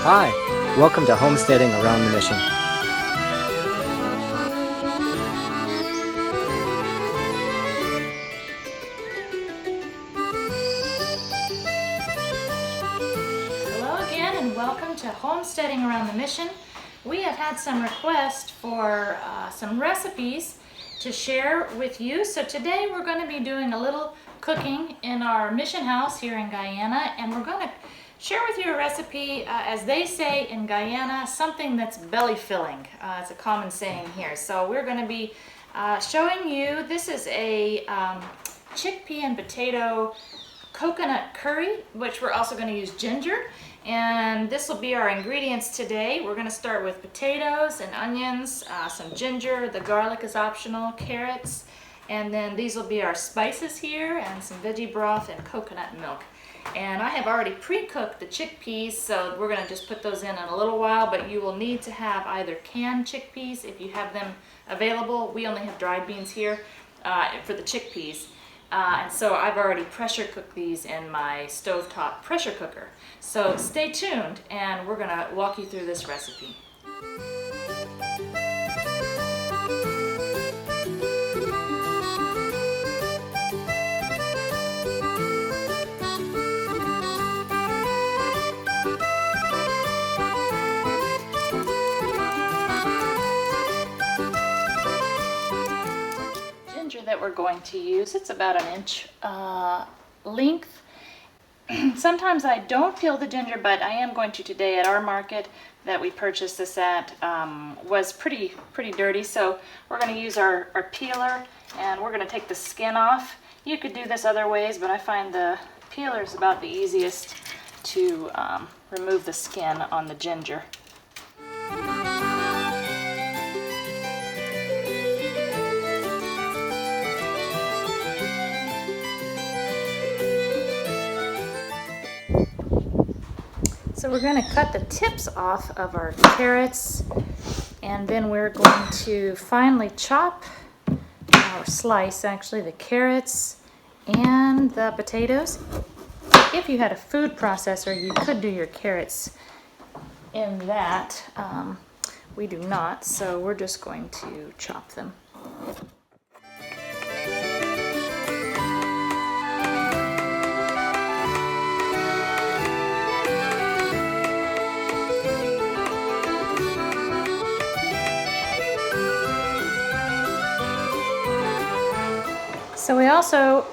Hi, welcome to Homesteading Around the Mission. Hello again and welcome to Homesteading Around the Mission. We have had some requests for some recipes to share with you. So today we're going to be doing a little cooking in our mission house here in Guyana, and we're going to share with you a recipe, as they say in Guyana, something that's belly filling. It's a common saying here. So we're going to be showing you, this is a chickpea and potato coconut curry, which we're also going to use ginger. And this will be our ingredients today. We're going to start with potatoes and onions, some ginger, the garlic is optional, carrots, and then these will be our spices here, and some veggie broth and coconut milk. And I have already pre-cooked the chickpeas, so we're going to just put those in a little while, but you will need to have either canned chickpeas if you have them available. We only have dried beans here for the chickpeas. And so I've already pressure cooked these in my stovetop pressure cooker. So stay tuned and we're going to walk you through this recipe. That we're going to use, it's about an inch length. Sometimes I don't peel the ginger, but I am going to today. At our market that we purchased this at was pretty dirty, so we're going to use our peeler, and we're going to take the skin off. You could do this other ways, but I find the peeler is about the easiest to remove the skin on the ginger. So we're going to cut the tips off of our carrots, and then we're going to finely chop, or slice actually, the carrots and the potatoes. If you had a food processor, you could do your carrots in that. We do not, so we're just going to chop them. So we also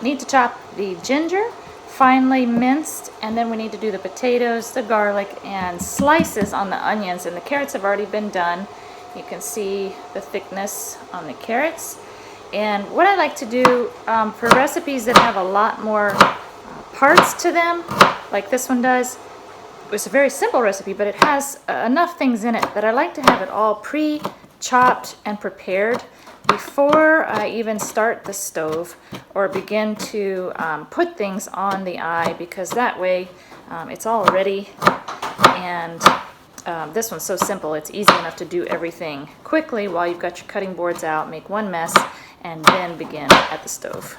need to chop the ginger, finely minced, and then we need to do the potatoes, the garlic, and slices on the onions. And the carrots have already been done. You can see the thickness on the carrots. And what I like to do for recipes that have a lot more parts to them, like this one does, it's a very simple recipe, but it has enough things in it that I like to have it all pre-chopped and prepared before I even start the stove or begin to put things on the eye, because that way it's all ready. And this one's so simple, it's easy enough to do everything quickly while you've got your cutting boards out, make one mess, and then begin at the stove.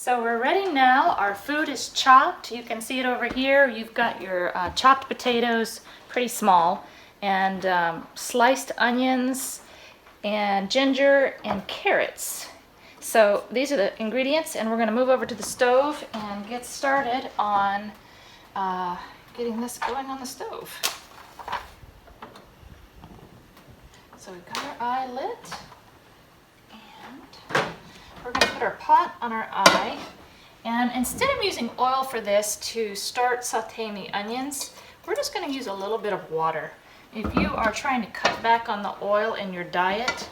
So we're ready now. Our food is chopped. You can see it over here. You've got your chopped potatoes, pretty small, and sliced onions, and ginger, and carrots. So these are the ingredients, and we're going to move over to the stove and get started on getting this going on the stove. So we've got our eye lit, and we're going to put our pot on our eye. And instead of using oil for this to start sauteing the onions, we're just going to use a little bit of water. If you are trying to cut back on the oil in your diet,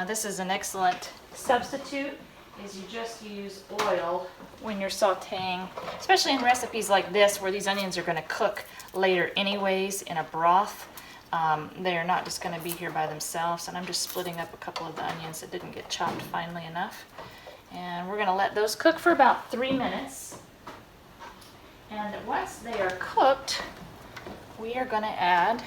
this is an excellent substitute, is you just use oil when you're sauteing, especially in recipes like this where these onions are going to cook later anyways in a broth. They are not just going to be here by themselves, and I'm just splitting up a couple of the onions that didn't get chopped finely enough. And we're going to let those cook for about 3 minutes. And once they are cooked, we are going to add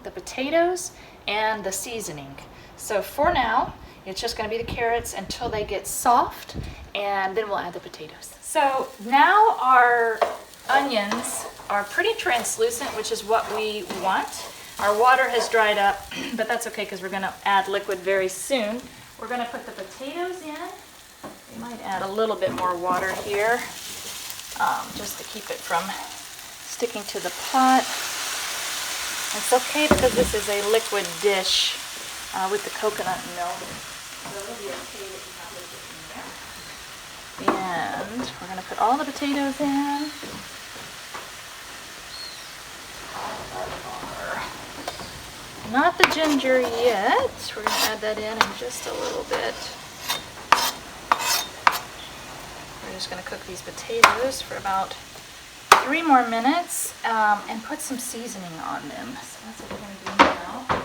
the potatoes and the seasoning. So for now, it's just going to be the carrots until they get soft, and then we'll add the potatoes. So now our onions are pretty translucent, which is what we want. Our water has dried up, but that's okay because we're going to add liquid very soon. We're going to put the potatoes in. We might add a little bit more water here, just to keep it from sticking to the pot. It's okay because this is a liquid dish with the coconut milk, so it'll be okay that you have liquid in there. And we're going to put all the potatoes in. Not the ginger yet. We're going to add that in just a little bit. We're just going to cook these potatoes for about 3 more minutes and put some seasoning on them. So that's what we're going to do now.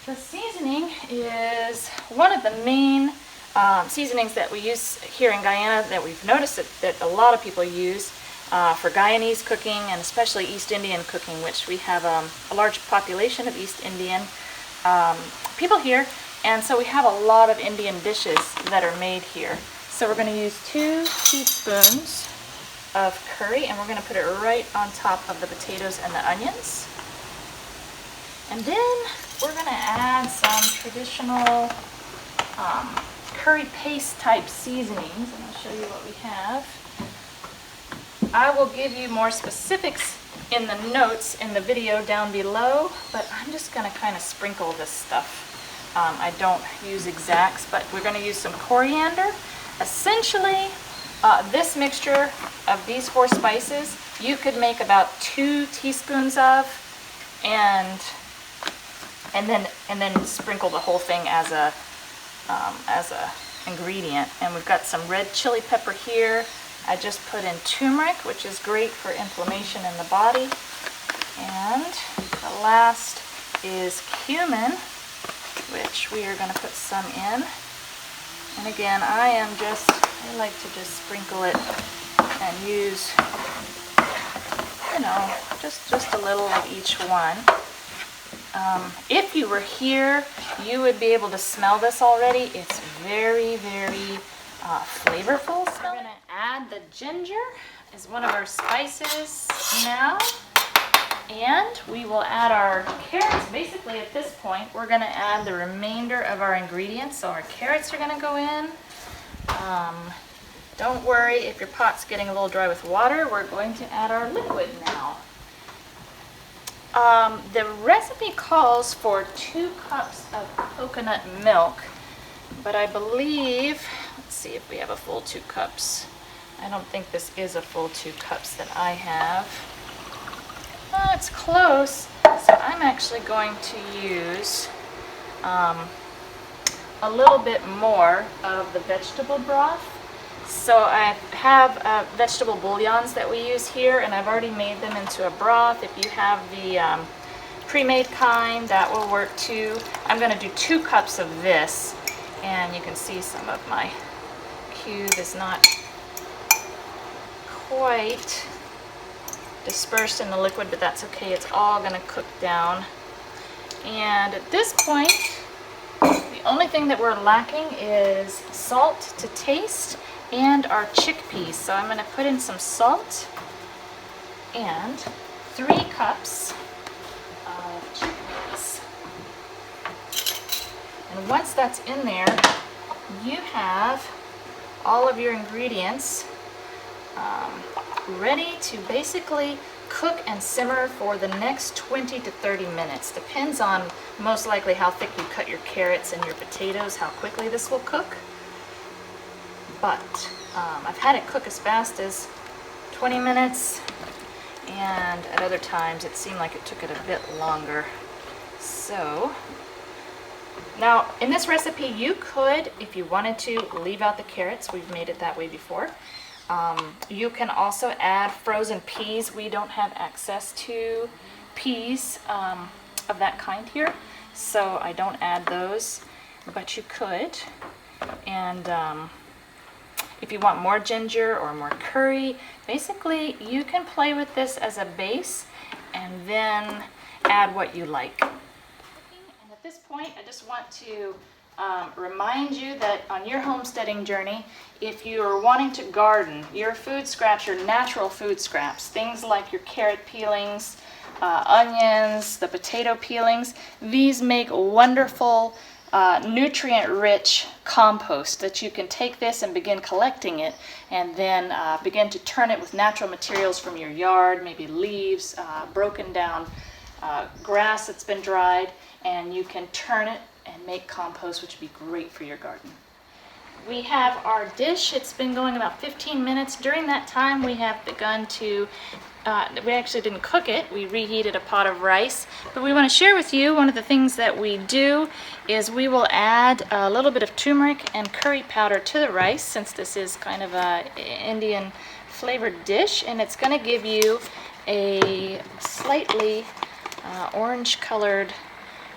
The seasoning is one of the main seasonings that we use here in Guyana that we've noticed that a lot of people use for Guyanese cooking and especially East Indian cooking, which we have a large population of East Indian people here, and so we have a lot of Indian dishes that are made here. So we're going to use 2 teaspoons of curry, and we're going to put it right on top of the potatoes and the onions. And then we're going to add some traditional curry paste type seasonings, and I'll show you what we have. I will give you more specifics in the notes in the video down below, but I'm just going to kind of sprinkle this stuff. I don't use exacts, but we're going to use some coriander. Essentially, this mixture of these 4 spices, you could make about 2 teaspoons of, and then sprinkle the whole thing as a ingredient. And we've got some red chili pepper here. I just put in turmeric, which is great for inflammation in the body. And the last is cumin, which we are going to put some in. And again, I like to just sprinkle it and use, just a little of each one. If you were here, you would be able to smell this already. It's very, very flavorful. So we're going to add the ginger as one of our spices now, and we will add our carrots. Basically at this point we're going to add the remainder of our ingredients. So our carrots are going to go in. Don't worry if your pot's getting a little dry with water. We're going to add our liquid now. The recipe calls for 2 cups of coconut milk, but I believe, let's see if we have a full 2 cups. I don't think this is a full 2 cups that I have. It's close, so I'm actually going to use a little bit more of the vegetable broth. So I have vegetable bouillons that we use here, and I've already made them into a broth. If you have the pre-made kind, that will work too. I'm going to do 2 cups of this, and you can see some of my cube is not quite dispersed in the liquid, but that's okay. It's all going to cook down. And at this point, we only thing that we're lacking is salt to taste and our chickpeas. So I'm going to put in some salt and 3 cups of chickpeas. And once that's in there, you have all of your ingredients ready to basically cook and simmer for the next 20 to 30 minutes. Depends on most likely how thick you cut your carrots and your potatoes, how quickly this will cook. But I've had it cook as fast as 20 minutes, and at other times it seemed like it took it a bit longer. So now in this recipe you could, if you wanted to, leave out the carrots. We've made it that way before. You can also add frozen peas. We don't have access to peas of that kind here, so I don't add those, but you could. And if you want more ginger or more curry, basically you can play with this as a base and then add what you like. And at this point, I just want to remind you that on your homesteading journey, if you're wanting to garden, your food scraps, your natural food scraps, things like your carrot peelings, onions, the potato peelings, these make wonderful nutrient-rich compost that you can take this and begin collecting it, and then begin to turn it with natural materials from your yard, maybe leaves, broken down grass that's been dried, and you can turn it and make compost, which would be great for your garden. We have our dish. It's been going about 15 minutes. During that time, we have begun to, we actually didn't cook it. We reheated a pot of rice. But we want to share with you one of the things that we do is we will add a little bit of turmeric and curry powder to the rice, since this is kind of a Indian flavored dish, and it's going to give you a slightly orange colored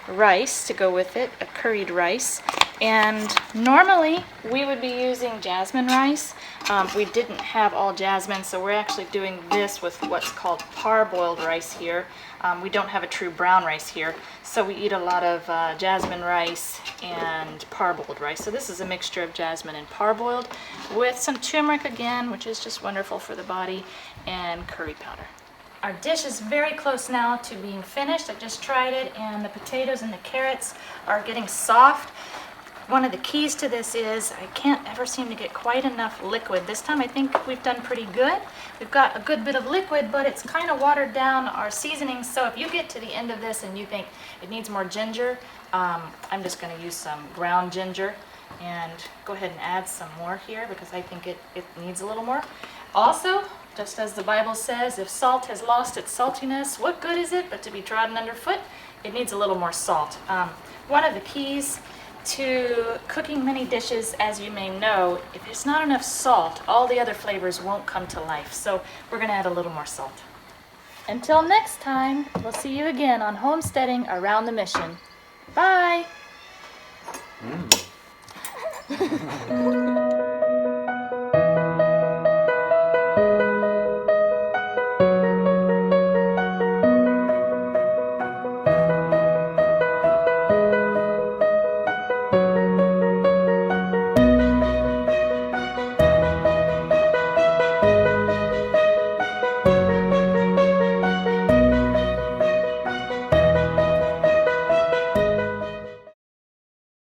rice to go with it, a curried rice. And normally we would be using jasmine rice. We didn't have all jasmine, so we're actually doing this with what's called parboiled rice here. We don't have a true brown rice here, so we eat a lot of jasmine rice and parboiled rice. So this is a mixture of jasmine and parboiled with some turmeric again, which is just wonderful for the body, and curry powder. Our dish is very close now to being finished. I just tried it, and the potatoes and the carrots are getting soft. One of the keys to this is I can't ever seem to get quite enough liquid. This time I think we've done pretty good. We've got a good bit of liquid, but it's kind of watered down our seasoning. So if you get to the end of this and you think it needs more ginger, I'm just going to use some ground ginger and go ahead and add some more here because I think it needs a little more. Also, just as the Bible says, if salt has lost its saltiness, what good is it but to be trodden underfoot? It needs a little more salt. One of the keys to cooking many dishes, as you may know, if there's not enough salt, all the other flavors won't come to life. So we're going to add a little more salt. Until next time, we'll see you again on Homesteading Around the Mission. Bye!